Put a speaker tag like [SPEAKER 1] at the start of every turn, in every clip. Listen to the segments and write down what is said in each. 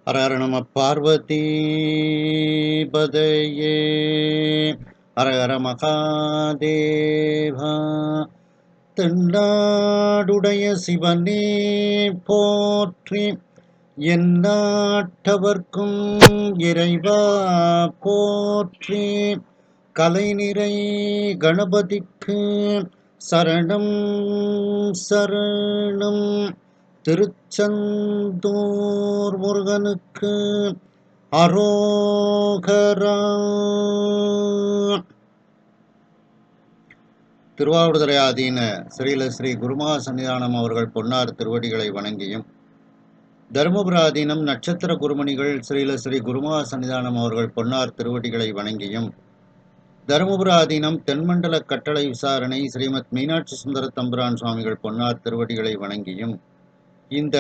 [SPEAKER 1] ஹரஹர நம பார்வதி பதையே ஹரஹர மகாதேவா. தென்னாடுடைய சிவனே போற்றி, எந்நாட்டவர்க்கும் இறைவா போற்றி. கலைநிறை கணபதிக்கு சரணம் சரணம். திருச்செந்தூர் முருகனுக்கு அரோகரா. திருவாவடுதுறை ஆதீன ஸ்ரீல ஸ்ரீ குருமா சன்னிதானம் அவர்கள் பொன்னார் திருவடிகளை வணங்கியும், தருமபுர ஆதீனம் நட்சத்திர குருமணிகள் ஸ்ரீல ஸ்ரீ குருமா சன்னிதானம் அவர்கள் பொன்னார் திருவடிகளை வணங்கியும், தருமபுர ஆதீனம் தென்மண்டல கட்டளை விசாரணை ஸ்ரீமத் மீனாட்சி சுந்தர தம்புரான் சுவாமிகள் பொன்னார் திருவடிகளை வணங்கியும், இந்த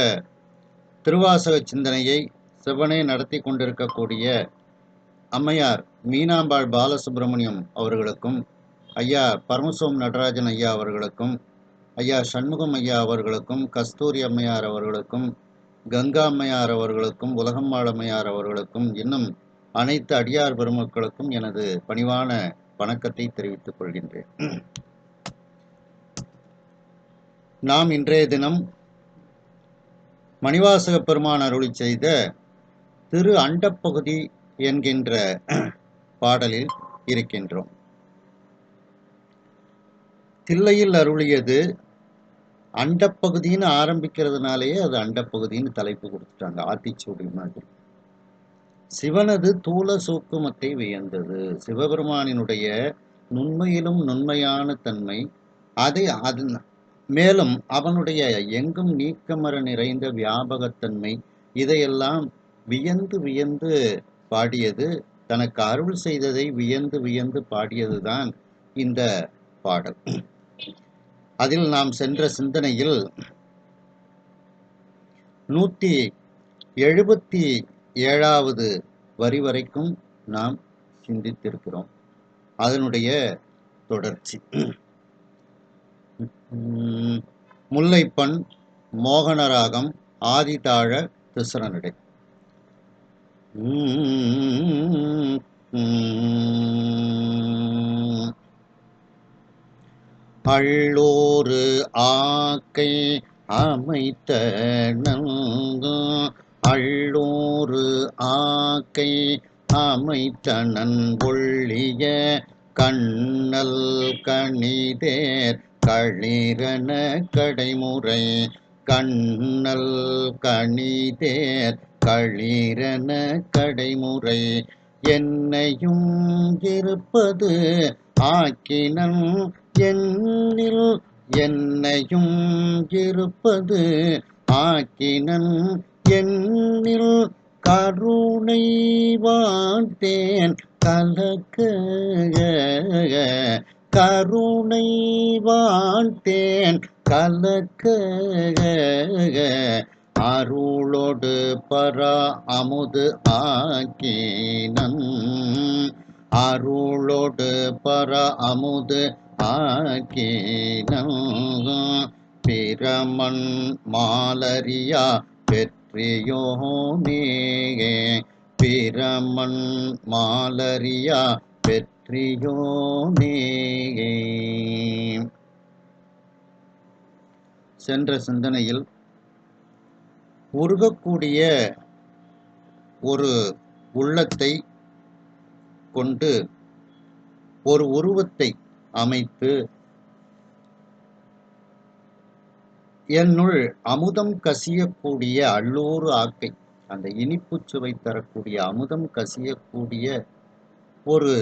[SPEAKER 1] திருவாசக சிந்தனையை செவ்வனே நடத்தி கொண்டிருக்கக்கூடிய அம்மையார் மீனாம்பாள் பாலசுப்பிரமணியம் அவர்களுக்கும், ஐயா பரமசோம் நடராஜன் ஐயா அவர்களுக்கும், ஐயா சண்முகம் ஐயா அவர்களுக்கும், கஸ்தூரி அம்மையார் அவர்களுக்கும், கங்கா அம்மையார் அவர்களுக்கும், உலகம்மாள் அம்மையார் அவர்களுக்கும், இன்னும் அனைத்து அடியார் பெருமக்களுக்கும் எனது பணிவான வணக்கத்தை தெரிவித்துக் கொள்கின்றேன். நாம் இன்றைய தினம் மணிவாசக பெருமான் அருளி செய்த திரு அண்டப்பகுதி என்கின்ற பாடலில் இருக்கின்றோம். தில்லையில் அருளியது அண்டப்பகுதின்னு ஆரம்பிக்கிறதுனாலேயே அது அண்டப்பகுதின்னு தலைப்பு கொடுத்துட்டாங்க, ஆத்திச்சூடி மாதிரி. சிவனது தூல சூக்குமத்தை வியந்தது. சிவபெருமானினுடைய நுண்மையிலும் நுண்மையான தன்மை, அதை மேலும் அவனுடைய எங்கும் நீக்கமர நிறைந்த வியாபகத்தன்மை, இதையெல்லாம் வியந்து வியந்து பாடியது, தனக்கு அருள் செய்ததை வியந்து வியந்து பாடியதுதான் இந்த பாடல். அதில் நாம் சென்ற சிந்தனையில் 177வது வரி வரைக்கும் நாம் சிந்தித்திருக்கிறோம். அதனுடைய தொடர்ச்சி. முல்லைப்பண், மோகனராகம், ஆதிதாழ, திசரநடை. அள்ளோரு ஆக்கை அமைத்த நன்கு, அள்ளோரு ஆக்கை அமைத்த நன்கொள்ளிய கண்ணல் கணிதேர் களிரன கடைமுறை, கண்ணல் கணிதேர் களிரன கடைமுறை, என்னையும் இருப்பது ஆக்கினன் எண்ணில், என்னையும் இருப்பது ஆக்கினன் எண்ணில், கருணை வாழ்த்தேன் கலக்க, கருணை வாழ்த்தேன் கலக்க, அருளோடு பரா அமுது ஆக்கினன், அருளோடு பர அமுது ஆக்கினன், பிரமன் மாலரியா பெற்றியோனே, பிரமன் மாலரியா பெற்றியோனே. சென்ற சிந்தனையில் உருகக்கூடிய ஒரு உள்ளத்தை கொண்டு ஒரு உருவத்தை அமைத்து, என்னுள் அமுதம் கசியக்கூடிய அள்ளோரு ஆக்கை, அந்த இனிப்பு சுவை தரக்கூடிய அமுதம் கசியக்கூடிய ஒரு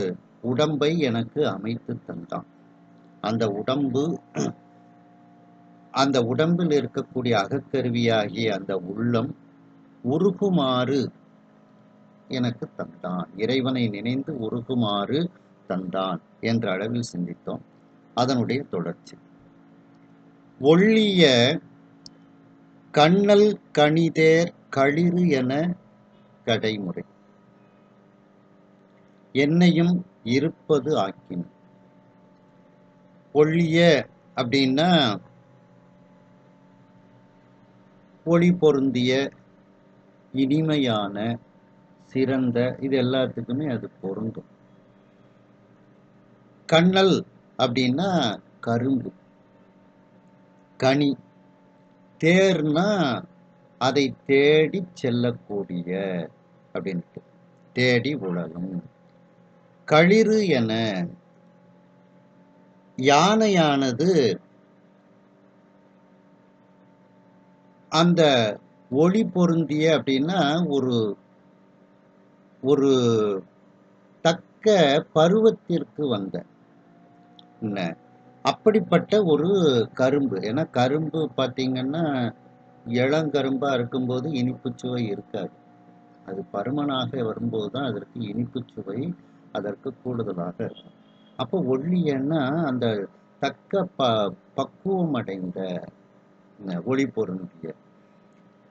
[SPEAKER 1] உடம்பை எனக்கு அமைத்து தந்தான். அந்த உடம்பு, அந்த உடம்பில் இருக்கக்கூடிய அகக்கருவியாகிய அந்த உள்ளம் உருகுமாறு எனக்கு தந்தான். இறைவனை நினைந்து உருகுமாறு தந்தான் என்ற அளவில் சிந்தித்தோம். அதனுடைய தொடர்ச்சி. ஒள்ளிய கண்ணல் கணிதேர் களிறு என கடைமுறை, என்னையும் இருப்பது ஆக்கின. ஒள்ளிய அப்படின்னா ஒளி பொருந்திய, இனிமையான, சிறந்த, இது எல்லாத்துக்குமே அது பொருந்தும். கண்ணல் அப்படின்னா கரும்பு, கனி. தேர்னா அதை தேடி செல்லக்கூடிய அப்படின்ட்டு, தேடி உழலும். களிறு என யானையானது அந்த ஒளி பொருந்திய அப்படின்னா ஒரு ஒரு தக்க பருவத்திற்கு வந்த என்ன அப்படிப்பட்ட ஒரு கரும்பு. ஏன்னா கரும்பு பார்த்தீங்கன்னா இளங்கரும்பா இருக்கும்போது இனிப்பு சுவை இருக்காது. அது பருமனாக வரும்போது தான் அதற்கு இனிப்பு சுவை அதற்கு கூடுதலாக இருக்கும். அப்போ ஒள்ளியன்னா அந்த தக்க பக்குவம் அடைந்த ஒளி பொருந்திய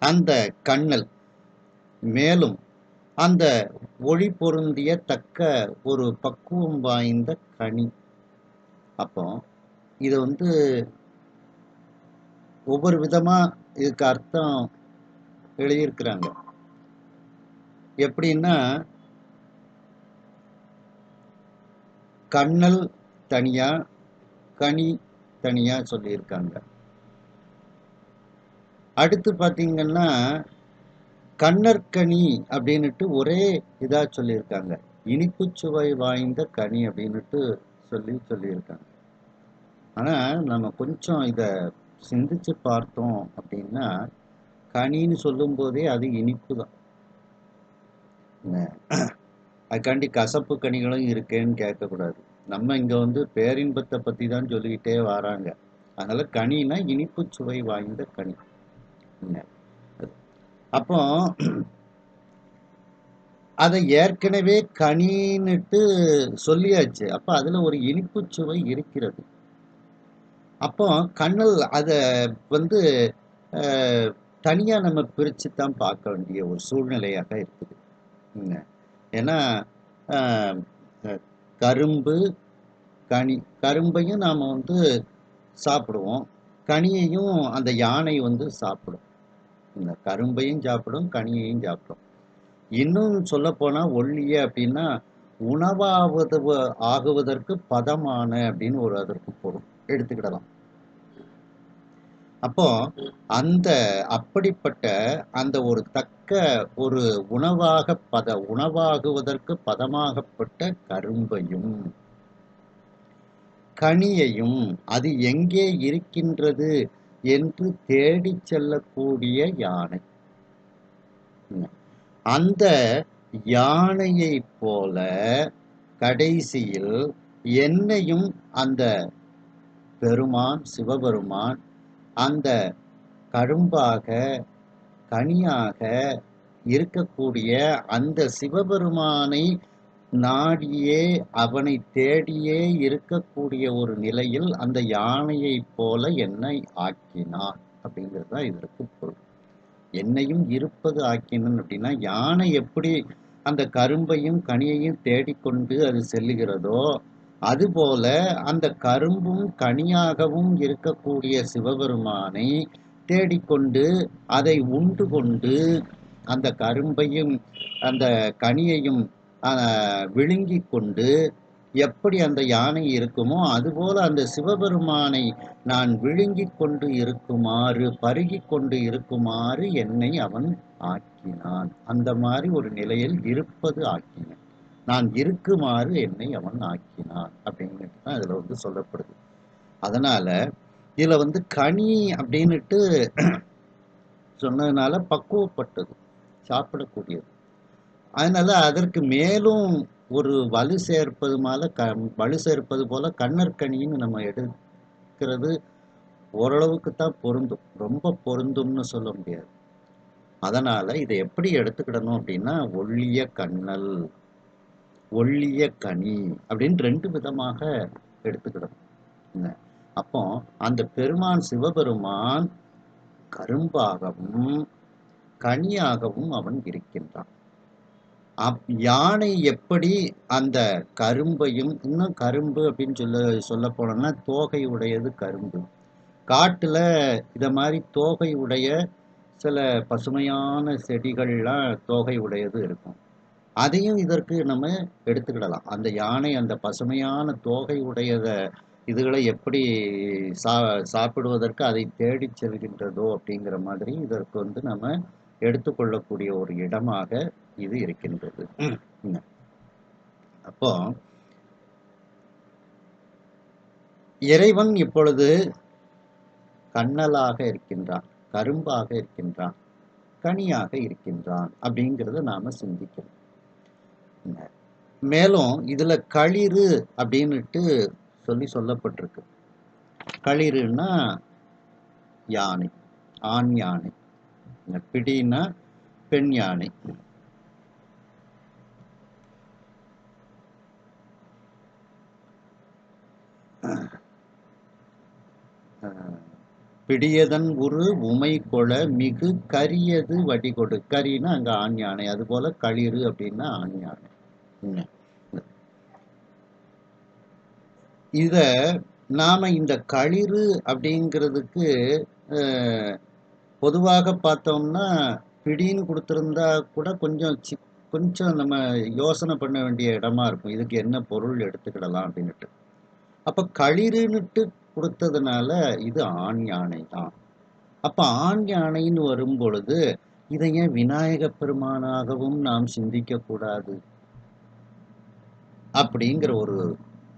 [SPEAKER 1] அந்த கண்ணல், மேலும் அந்த ஒளி பொருந்திய தக்க ஒரு பக்குவம் வாய்ந்த கனி. அப்போ இதை ஒவ்வொரு விதமா இதுக்கு அர்த்தம் எழுதியிருக்கிறாங்க. எப்படின்னா கண்ணல் தனியா, கனி தனியா சொல்லியிருக்காங்க. அடுத்து பார்த்தீங்கன்னா கண்ணற்கனி அப்படின்னுட்டு ஒரே இதா சொல்லியிருக்காங்க. இனிப்பு சுவை வாய்ந்த கனி அப்படின்னுட்டு சொல்லியிருக்காங்க. ஆனா நம்ம கொஞ்சம் இதை சிந்திச்சு பார்த்தோம் அப்படின்னா கனின்னு சொல்லும் போதே அது இனிப்பு தான். அதுக்காண்டி கசப்பு கனிகளும் இருக்கேன்னு கேட்கக்கூடாது. நம்ம இங்க பேரின்பத்தை பத்தி தான் சொல்லிக்கிட்டே வராங்க. அதனால கனினா இனிப்பு சுவை வாய்ந்த கனி. அப்போ அதை ஏற்கனவே கனின்னுட்டு சொல்லியாச்சு. அப்ப அதுல ஒரு இனிப்பு சுவை இருக்கிறது. அப்போ கண்ணல் அதை தனியா நம்ம பிரிச்சு தான் பார்க்க வேண்டிய ஒரு சூழ்நிலையாக இருக்குது. ஏன்னா கரும்பு, கனி. கரும்பையும் நாம சாப்பிடுவோம், கனியையும் அந்த யானை சாப்பிடும். கரும்பையும் சாப்பிடும், கனியையும் சாப்பிடும். இன்னும் சொல்ல போனா ஒள்ளிய அப்படின்னா உணவாவது ஆகுவதற்கு பதமான அப்படின்னு ஒரு அதற்கு பொருள் எடுத்துக்கிடலாம். அப்போ அப்படிப்பட்ட அந்த ஒரு தக்க ஒரு உணவாகுவதற்கு பதமாகப்பட்ட கரும்பையும் கனியையும் அது எங்கே இருக்கின்றது என்று தேடிச் செல்லக்கூடிய யானை. அந்த யானையை போல கடைசியில் என்னையும் அந்த பெருமான் சிவபெருமான் அந்த கரும்பாக கனியாக இருக்கக்கூடிய அந்த சிவபெருமானை நாடியே அவனை தேடியே இருக்கக்கூடிய ஒரு நிலையில் அந்த யானையை போல என்னை ஆக்கினான் அப்படிங்கிறது தான் இதற்கு பொருள். என்னையும் இருப்பது ஆக்கினன் அப்படின்னா யானை எப்படி அந்த கரும்பையும் கனியையும் தேடிக்கொண்டு அது செல்லுகிறதோ அதுபோல அந்த கரும்பும் கனியாகவும் இருக்கக்கூடிய சிவபெருமானை தேடிக்கொண்டு அதை உண்டு கொண்டு அந்த கரும்பையும் அந்த கனியையும் விழுங்கி கொண்டு எப்படி அந்த யானை இருக்குமோ அதுபோல அந்த சிவபெருமானை நான் விழுங்கி கொண்டு இருக்குமாறு பருகி கொண்டு இருக்குமாறு என்னை அவன் ஆக்கினான். அந்த மாதிரி ஒரு நிலையில் இருப்பது ஆக்கினான், நான் இருக்குமாறு என்னை அவன் ஆக்கினான் அப்படின்னுட்டு தான் இதுல சொல்லப்படுது. அதனால இதுல கனி அப்படின்னுட்டு சொன்னதுனால பக்குவப்பட்டது, சாப்பிடக்கூடியது. அதனால அதற்கு மேலும் ஒரு வலு சேர்ப்பது போல கண்ணற்கனின்னு நம்ம எடுக்கிறது ஓரளவுக்கு தான் பொருந்தும், ரொம்ப பொருந்தும்னு சொல்ல முடியாது. அதனால இதை எப்படி எடுத்துக்கிடணும் அப்படின்னா ஒள்ளிய கண்ணல், ஒள்ளிய கனி அப்படின்னு 2 விதமாக எடுத்துக்கிடணும். அப்போ அந்த பெருமான் சிவபெருமான் கரும்பாகவும் கனியாகவும் அவன் இருக்கின்றான். யானை எப்படி அந்த கரும்பையும், இன்னும் கரும்பு அப்படின்னு சொல்ல போனோம்னா தோகை உடையது கரும்பு. காட்டுல இத மாதிரி தோகை உடைய சில பசுமையான செடிகள்லாம் தோகை உடையது இருக்கும். அதையும் இதற்கு நம்ம எடுத்துக்கிடலாம். அந்த யானை அந்த பசுமையான தோகை உடையத இதுகளை எப்படி சா சாப்பிடுவதற்கு அதை தேடிச் செல்கின்றதோ அப்படிங்கிற மாதிரி இதற்கு வந்து நம்ம எடுத்துக்கொள்ளக்கூடிய ஒரு இடமாக இது இருக்கின்றது. அப்போ இறைவன் இப்பொழுது கண்ணலாக இருக்கின்றான், கரும்பாக இருக்கின்றான், கனியாக இருக்கின்றான் அப்படிங்கிறத நாம சிந்திக்கணும். மேலும் இதுல களிறு அப்படின்னுட்டு சொல்லப்பட்டிருக்கு. களிறுன்னா யானை, ஆண் யானை, பிடின்னா பெண் யானை. பிடியதன் உரு உமை கொள மிகு கரியது வடிகொடு. கரின்னா அங்க ஆண் யானை, அது போல களிறு அப்படின்னா ஆண் யானை. இத நாம இந்த களிறு அப்படிங்கிறதுக்கு பொதுவாக பார்த்தோம்னா பிடின்னு கொடுத்துருந்தா கூட கொஞ்சம் நம்ம யோசனை பண்ண வேண்டிய இடமா இருக்கும். இதுக்கு என்ன பொருள் எடுத்துக்கிடலாம் அப்படின்னுட்டு. அப்ப களிறுன்னுட்டு கொடுத்ததுனால இது ஆண் யானை தான். அப்ப ஆண் யானைன்னு வரும் பொழுது இதை ஏன் விநாயக பெருமானாகவும் நாம் சிந்திக்க கூடாது அப்படிங்கிற ஒரு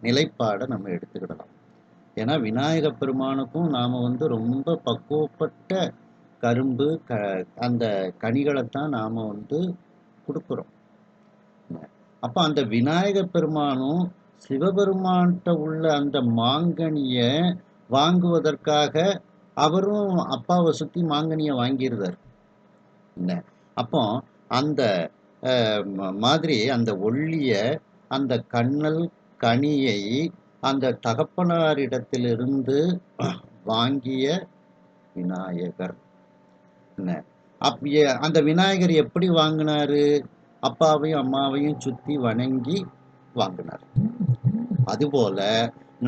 [SPEAKER 1] நிலைப்பாடை நம்ம எடுத்துக்கிடலாம். ஏன்னா விநாயக பெருமானுக்கும் நாம வந்து ரொம்ப பக்குவப்பட்ட கரும்பு அந்த கனிகளைத்தான் நாம வந்து கொடுக்குறோம். அப்ப அந்த விநாயக பெருமானும் சிவபெருமான்கிட்ட உள்ள அந்த மாங்கனிய வாங்குவதற்காக அவரும் அப்பாவை சுத்தி மாங்கனிய வாங்கியிருந்தார். அப்போ அந்த மாதிரி அந்த ஒள்ளிய அந்த கண்ணல் கனியை அந்த தகப்பனாரிடத்திலிருந்து வாங்கிய விநாயகர். அந்த விநாயகர் எப்படி வாங்கினாரு? அப்பாவையும் அம்மாவையும் சுத்தி வணங்கி வாங்கினார். அதுபோல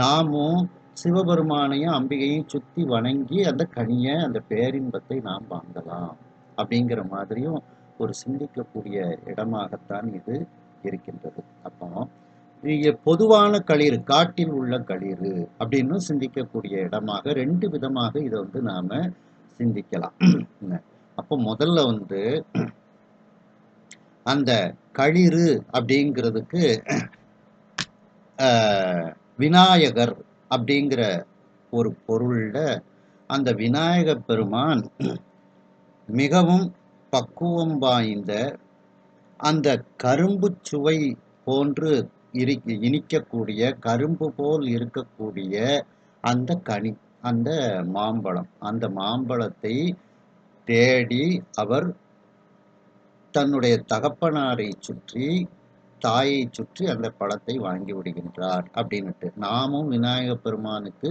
[SPEAKER 1] நாமும் சிவபெருமானையும் அம்பிகையும் சுத்தி வணங்கி அந்த கனிய அந்த பேரின்பத்தை நாம் வாங்கலாம் அப்படிங்கிற மாதிரியும் ஒரு சிந்திக்கக்கூடிய இடமாகத்தான் இது இருக்கின்றது. அப்போ பொதுவான களிறு, காட்டில் உள்ள களிறு அப்படின்னு சிந்திக்கக்கூடிய இடமாக 2 விதமாக இதை வந்து நாம சிந்திக்கலாம். அப்போ முதல்ல வந்து அந்த களிறு அப்படிங்கிறதுக்கு விநாயகர் அப்படிங்கிற ஒரு பொருள்ல அந்த விநாயக பெருமான் மிகவும் பக்குவம் வாய்ந்த அந்த கரும்பு சுவை போன்று இனிக்கக்கூடிய கரும்பு போல் இருக்கக்கூடிய அந்த கனி, அந்த மாம்பழம், அந்த மாம்பழத்தை தேடி அவர் தன்னுடைய தகப்பனாரை சுற்றி தாயை சுற்றி அந்த பழத்தை வாங்கி விடுகின்றார் அப்படின்னுட்டு. நாமும் விநாயக பெருமானுக்கு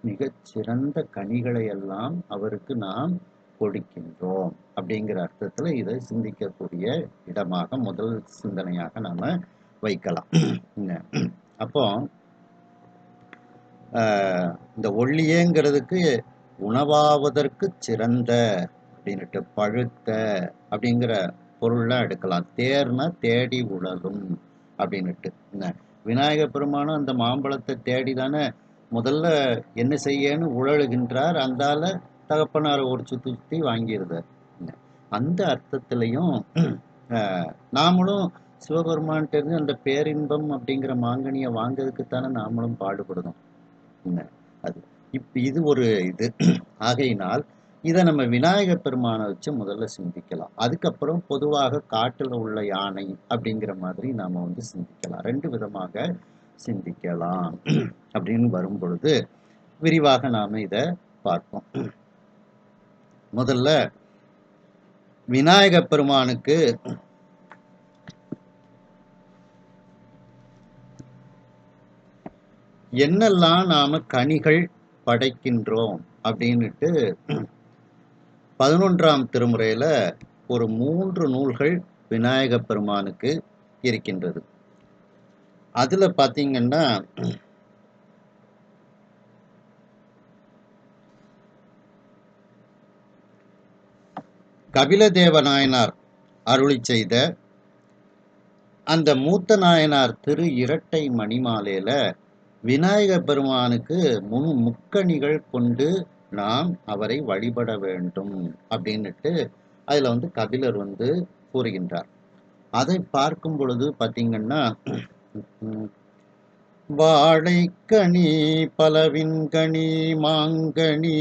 [SPEAKER 1] மிகச் சிறந்த கனிகளை எல்லாம் அவருக்கு நாம் கொடுக்கின்றோம் அப்படிங்கிற அர்த்தத்துல இதை சிந்திக்கக்கூடிய இடமாக முதல் சிந்தனையாக நாம வைக்கலாம். அப்போ இந்த ஒள்ளியேங்கிறதுக்கு உணவாவதற்கு சிறந்த அப்படின்னுட்டு, பழுத்த அப்படிங்கிற பொருள்லாம் எடுக்கலாம். தேர்னா தேடி உழலும் அப்படின்னுட்டு. விநாயக பெருமானும் அந்த மாம்பழத்தை தேடி தானே முதல்ல என்ன செய்யன்னு உழலுகின்றார். அந்தால தகப்பனாரை ஒரு சுத்தி சுத்தி வாங்கிடுறார். அந்த அர்த்தத்திலையும் நாமளும் சிவபெருமான்கிட்ட இருந்து அந்த பேரின்பம் அப்படிங்கிற மாங்கனியை வாங்கிறதுக்குத்தானே நாமளும் பாடுபடணும். அது இது ஒரு இது ஆகையினால் இதை நம்ம விநாயக பெருமானை வச்சு முதல்ல சிந்திக்கலாம். அதுக்கப்புறம் பொதுவாக காட்டுல உள்ள யானை அப்படிங்கிற மாதிரி நாம வந்து சிந்திக்கலாம். 2 விதமாக சிந்திக்கலாம் அப்படின்னு வரும் பொழுது விரிவாக நாம இதை பார்ப்போம். முதல்ல விநாயக பெருமானுக்கு என்னெல்லாம் நாம கனிகள் படைக்கின்றோம் அப்படின்னுட்டு 11ஆம் திருமுறையில ஒரு 3 நூல்கள் விநாயக பெருமானுக்கு இருக்கின்றது. அதுல பாத்தீங்கன்னா கபிலதேவ நாயனார் அருளி செய்த அந்த மூத்த நாயனார் திரு இரட்டை மணிமாலையில விநாயக பெருமானுக்கு முக்கணிகள் கொண்டு நாம் அவரை வழிபட வேண்டும் அப்படின்னுட்டு அதுல கபிலர் கூறுகின்றார். அதை பார்க்கும் பொழுது பார்த்தீங்கன்னா, வாழைக்கனி பலவின்கனி மாங்கனி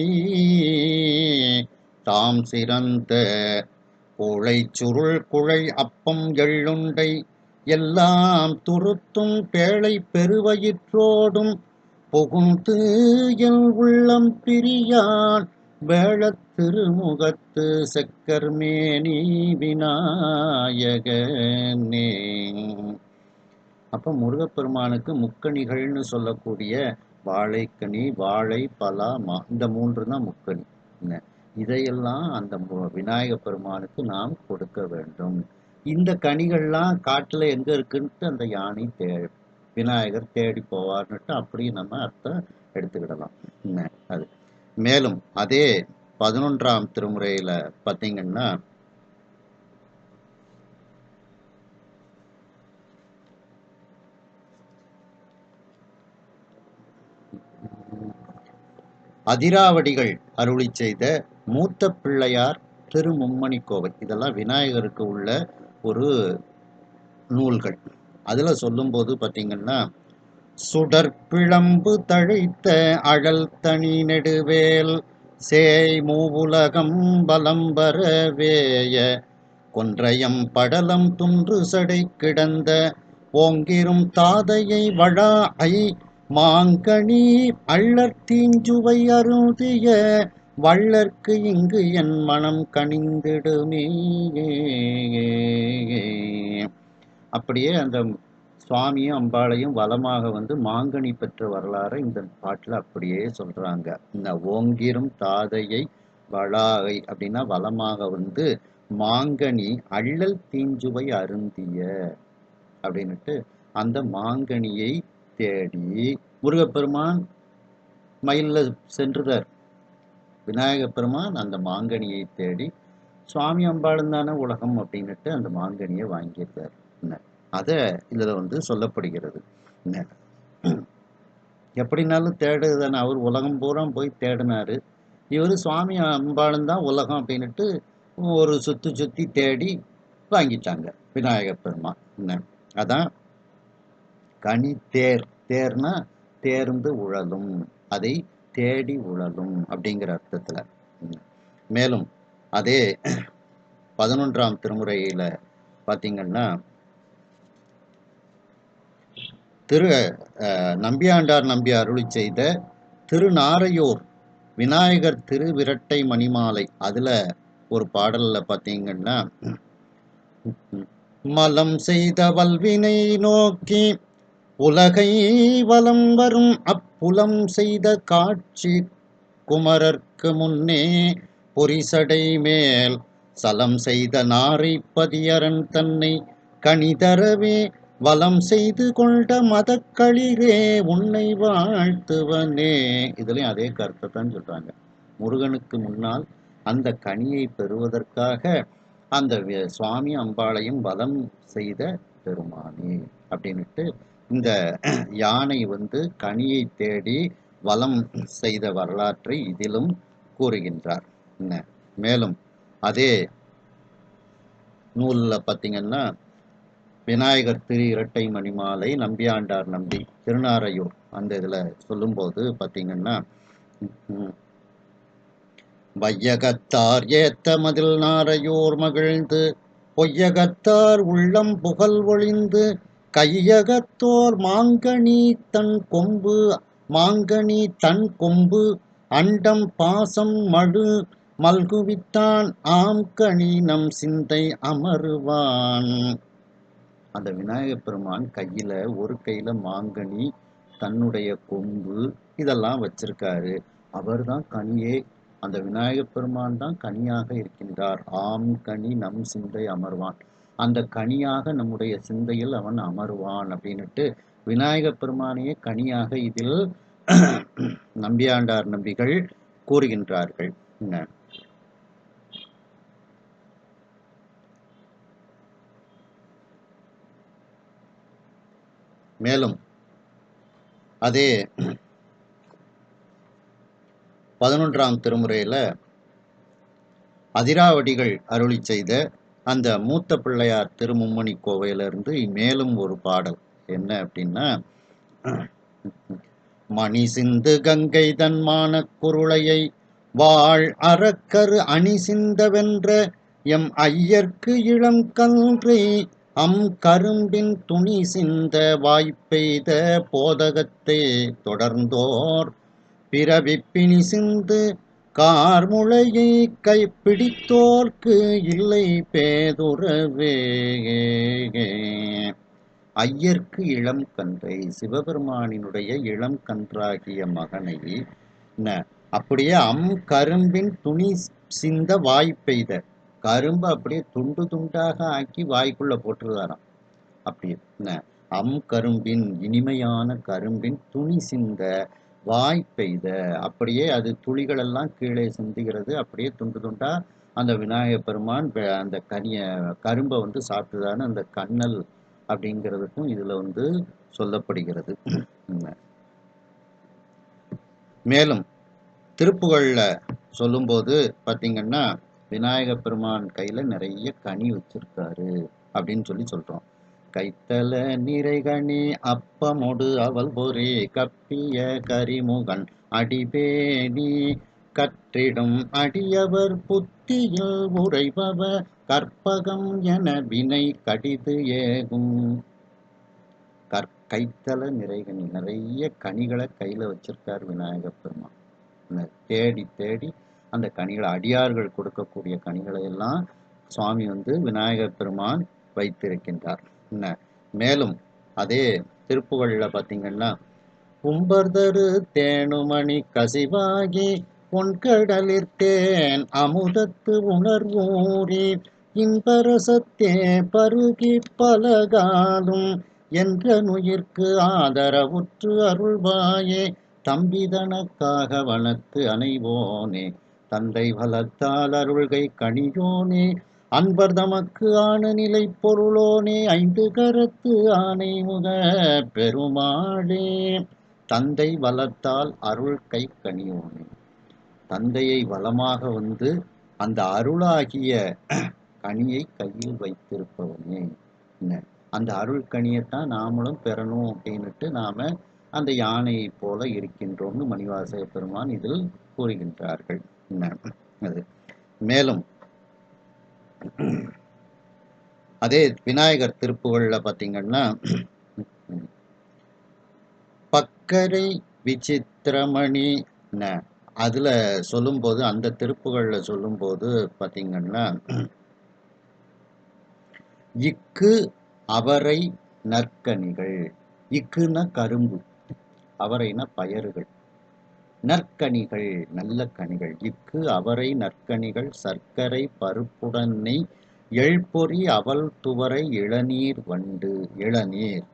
[SPEAKER 1] தாம் சிறந்த கோழை சுருள் குழை அப்பம் எள்ளுண்டை எல்லாம் துருத்தும் பேழை பெருவயிற்றோடும் புகுந்து என் உள்ளம் பிரியான் வேளத் திருமுகத்து செக்கர்மேனி விநாயகனே. அப்ப முருகப்பெருமானுக்கு முக்கணிகள்னு சொல்லக்கூடிய வாழைக்கனி, வாழை, பலா, மா, இந்த 3 தான் முக்கணி. இதையெல்லாம் அந்த விநாயக பெருமானுக்கு நாம் கொடுக்க வேண்டும். இந்த கனிகள்லாம் காட்டுல எங்க இருக்குன்ட்டு அந்த யானை விநாயகர் தேடி போவார்னுட்டு அப்படி நம்ம அர்த்தம் எடுத்துக்கிடலாம். அது மேலும் அதே 11ஆம் திருமுறையில பார்த்தீங்கன்னா, அதிராவடிகள் அருளி செய்த மூத்த பிள்ளையார் திருமும்மணி கோவை, இதெல்லாம் விநாயகருக்கு உள்ள ஒரு நூல்கள். அதுல சொல்லும்போது பார்த்தீங்கன்னா, சுடற்பிழம்பு தழைத்த அழல் தனி நெடுவேல் சேய் மூவுலகம் பலம்பரவேய கொன்றையம் படலம் துன்று சடை கிடந்த ஓங்கிரும் தாதையை வழா ஐ மாங்கனி அள்ளற் தீஞ்சுவை அருந்திய வள்ளற்கு இங்கு என் மனம் கனிந்திடுமே. அப்படியே அந்த சுவாமியும் அம்பாளையும் வலமாக மாங்கனி பெற்ற வரலாறு இந்த பாட்டில் அப்படியே சொல்றாங்க. இந்த ஓங்கிரும் தாதையை வளாகை அப்படின்னா வலமாக மாங்கனி அள்ளல் தீஞ்சுவை அருந்திய அப்படின்னுட்டு அந்த மாங்கனியை தேடி முருகப்பெருமான் மயில்ல சென்றுதார். விநாயக பெருமான் அந்த மாங்கனியை தேடி சுவாமி அம்பாளும் தானே உலகம் அப்படின்னுட்டு அந்த மாங்கனியை வாங்கியிருக்கார். அதை இதுல சொல்லப்படுகிறது. எப்படினாலும் தேடுதானே, அவர் உலகம் பூரா போய் தேடினாரு. இவர் சுவாமி அம்பாளும் தான் உலகம் அப்படின்னுட்டு ஒரு சுத்தி தேடி வாங்கிட்டாங்க விநாயக பெருமான். அதான் கனி தேர்னா தேர்ந்து உழலும், அதை தேடி உழலும் அப்படிங்கிற அர்த்தத்துல. மேலும் அதே 11ஆம் திருமுறையில பார்த்தீங்கன்னா, திரு நம்பியாண்டார் நம்பி அருளி செய்த திருநாரையூர் விநாயகர் திருவிரட்டை மணிமாலை, அதுல ஒரு பாடல்ல பார்த்தீங்கன்னா, மலம் செய்த வல்வினை நோக்கி உலகை வலம் வரும் அப்புலம் செய்த காட்சி குமரர்க்கு முன்னே பொரிசடை மேல் சலம் செய்த நாரை பதியரன் தன்னை கணிதரவே வலம் செய்து கொண்ட மதக்களிரே உன்னை வாழ்த்துவனே. இதுலயும் அதே கருத்தை தான் சொல்றாங்க. முருகனுக்கு முன்னால் அந்த கனியை பெறுவதற்காக அந்த சுவாமி அம்பாளையும் வலம் செய்த பெருமானே அப்படின்னுட்டு இந்த யானை கனியை தேடி வலம் செய்த வரலாற்றை இதிலும் கூறுகின்றார். மேலும் அதே நூல்ல பார்த்தீங்கன்னா, விநாயகர் திரு இரட்டை மணிமாலை நம்பியாண்டார் நம்பி திருநாரையூர் அந்த இதுல சொல்லும்போது பார்த்தீங்கன்னா, வையகத்தார் ஏத்த மதில் நாரையோர் மகிழ்ந்து பொய்யகத்தார் உள்ளம் புகழ் ஒளிந்து கையகத்தோர் மாங்கனி தன் கொம்பு அண்டம் பாசம் மழு மல்குவித்தான் ஆம்கனி நம் சிந்தை அமருவான். அந்த விநாயக பெருமான் கையில ஒரு கையில மாங்கனி, தன்னுடைய கொம்பு இதெல்லாம் வச்சிருக்காரு. அவர் தான் கனியே, அந்த விநாயக பெருமான் தான் கனியாக இருக்கின்றார். ஆம் கனி நம் சிந்தை அமர்வான், அந்த கனியாக நம்முடைய சிந்தையில் அவன் அமருவான் அப்படின்னுட்டு விநாயக பெருமானையே கனியாக இதில் நம்பியாண்டார் நம்பிகள் கூறுகின்றார்கள். மேலும் அதே 11ஆம் திருமுறையில் அதிராவடிகள் அருளி செய்த அந்த மூத்த பிள்ளையார் திருமும்மணி கோவையிலிருந்து மேலும் ஒரு பாடல் என்ன அப்படின்னா, மணி சிந்து கங்கை தன்மான குருளையை வாழ் அறக்கரு அணி சிந்த வென்ற எம் ஐயர்க்கு இளம் கன்றை கரும்பின் துணி சிந்த வாய்ப்பெய்த போதகத்தை தொடர்ந்தோர் பிறவிப்பினி சிந்து கார்முளையை கைப்பிடித்தோர்க்கு இல்லை பேதுறவே. ஐயர்க்கு இளம் கன்றை, சிவபெருமானினுடைய இளம் கன்றாகிய மகனை அப்படியே கரும்பின் துணி சிந்த வாய்ப்பெய்த, கரும்பு அப்படியே துண்டு துண்டாக ஆக்கி வாய்க்குள்ள போட்டுருவாராம். அப்படியே கரும்பின், இனிமையான கரும்பின் துணி சிந்த வாய்ப்பெய்த, அப்படியே அது துளிகள் எல்லாம் கீழே சிந்துகிறது. அப்படியே துண்டு துண்டா அந்த விநாயகப் பெருமான் அந்த கரும்பை சாப்பிட்டுதான்னு அந்த கண்ணல் அப்படிங்கிறதுக்கும் இதுல சொல்லப்படுகிறது. மேலும் திருப்புகழ்ல சொல்லும்போது பார்த்தீங்கன்னா, விநாயகப் பெருமான் கையில நிறைய கனி வச்சிருக்காரு அப்படின்னு சொல்றோம். கைத்தல நிறைகனி அப்பமொடு அவள் பொறி கப்பிய கரிமுகன் அடிபேணி கற்றிடும் அடியவர் புத்தியில் உரைபவ கற்பகம் என வினை கடிது ஏகும். கைத்தல நிறைகனி, நிறைய கனிகளை கையில வச்சிருக்கார் விநாயகப் பெருமான். தேடி தேடி அந்த கனிகளை, அடியார்கள் கொடுக்கக்கூடிய கனிகளை எல்லாம் சுவாமி விநாயகப் பெருமான் வைத்திருக்கின்றார். மேலும் அதே திருப்புகழ்ல பார்த்தீங்கன்னா, கும்பர்தரு தேனுமணி கசிவாகி பொன்கடலிற்தேன் அமுதத்து உணர்வூரி இன்பரசத்தே பருகி பலகாலும் என்ற நுயிர்க்கு ஆதரவுற்று அருள்வாயே தம்பிதனக்காக வனத்து அணைவோனே தந்தை வளத்தால் அருள்கை கணியோனே அன்பர் தமக்கு ஆன நிலை பொருளோனே ஐந்து கரத்து ஆனை முக பெருமாளே. தந்தை வளத்தால் அருள் கை கணியோனே, தந்தையை வளமாக அந்த அருளாகிய கனியை கையில் வைத்திருப்பவனே. அந்த அருள் கனியைத்தான் நாமளும் பெறணும் அப்படின்னுட்டு நாம அந்த யானையை போல இருக்கின்றோம்னு மணிவாசக பெருமான் இதில் கூறுகின்றார்கள். அது மேலும் அதே விநாயகர் திருப்புகள்ல பார்த்தீங்கன்னா, பக்கரை விசித்திரமணி அதுல சொல்லும்போது, அந்த திருப்புகள்ல சொல்லும்போது பார்த்தீங்கன்னா, இக்கு அவரை நற்கனிகள், இக்குன்னா கரும்பு, அவரைனா பயறுகள், நற்கனிகள் நல்ல கனிகள், இக்கு அவரை நற்கனிகள் சர்க்கரை பருப்புடனை எழ்பொறி அவல் துவரை இளநீர் வண்டு. இளநீர்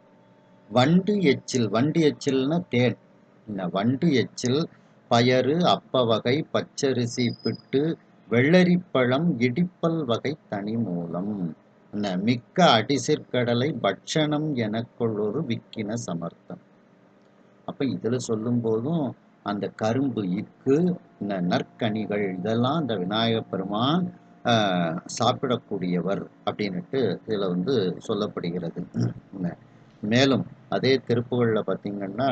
[SPEAKER 1] வண்டு எச்சில், வண்டு எச்சில்னா தேன். வண்டு எச்சில் பயறு அப்ப வகை பச்சரிசி பிட்டு வெள்ளரிப்பழம் இடிப்பல் வகை தனி மூலம் மிக்க அடிசிற்கடலை பட்சணம் எனக்கொள்ளொரு விக்கின சமர்த்தம். அப்ப இதுல சொல்லும் போதும் அந்த கரும்பு, இக்கு, நற்கனிகள் இதெல்லாம் அந்த விநாயகப் பெருமான் சாப்பிடக்கூடியவர் அப்படின்னுட்டு இதுல சொல்லப்படுகிறது. மேலும் அதே திருப்புகள்ல பார்த்தீங்கன்னா,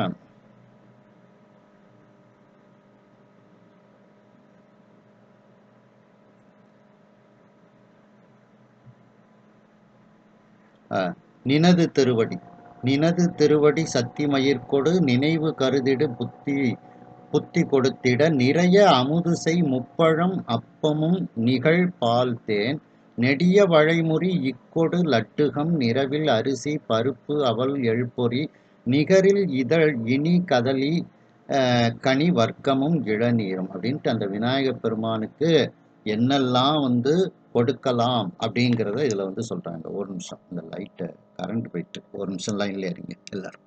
[SPEAKER 1] நினது திருவடி, நினது திருவடி சத்தி மயிர்கொடு நினைவு கருதிடு புத்தி கொடுத்திட நிறைய அமுதுசை முப்பழம் அப்பமும் நிகழ் பால் தேன் நெடிய வளைமுறி இக்கொடு லட்டுகம் நிறவில் அரிசி பருப்பு அவல் எழ்பொறி நிகரில் இதழ் இனி கதலி கனி வர்க்கமும் இளநீரும் அப்படின்ட்டு அந்த விநாயகப் பெருமானுக்கு என்னெல்லாம் கொடுக்கலாம் அப்படிங்கிறத இதுல சொல்றாங்க. ஒரு நிமிஷம், இந்த லைட்டை கரண்ட் போயிட்டு ஒரு நிமிஷம் லைன்ல இருங்க எல்லாரும்.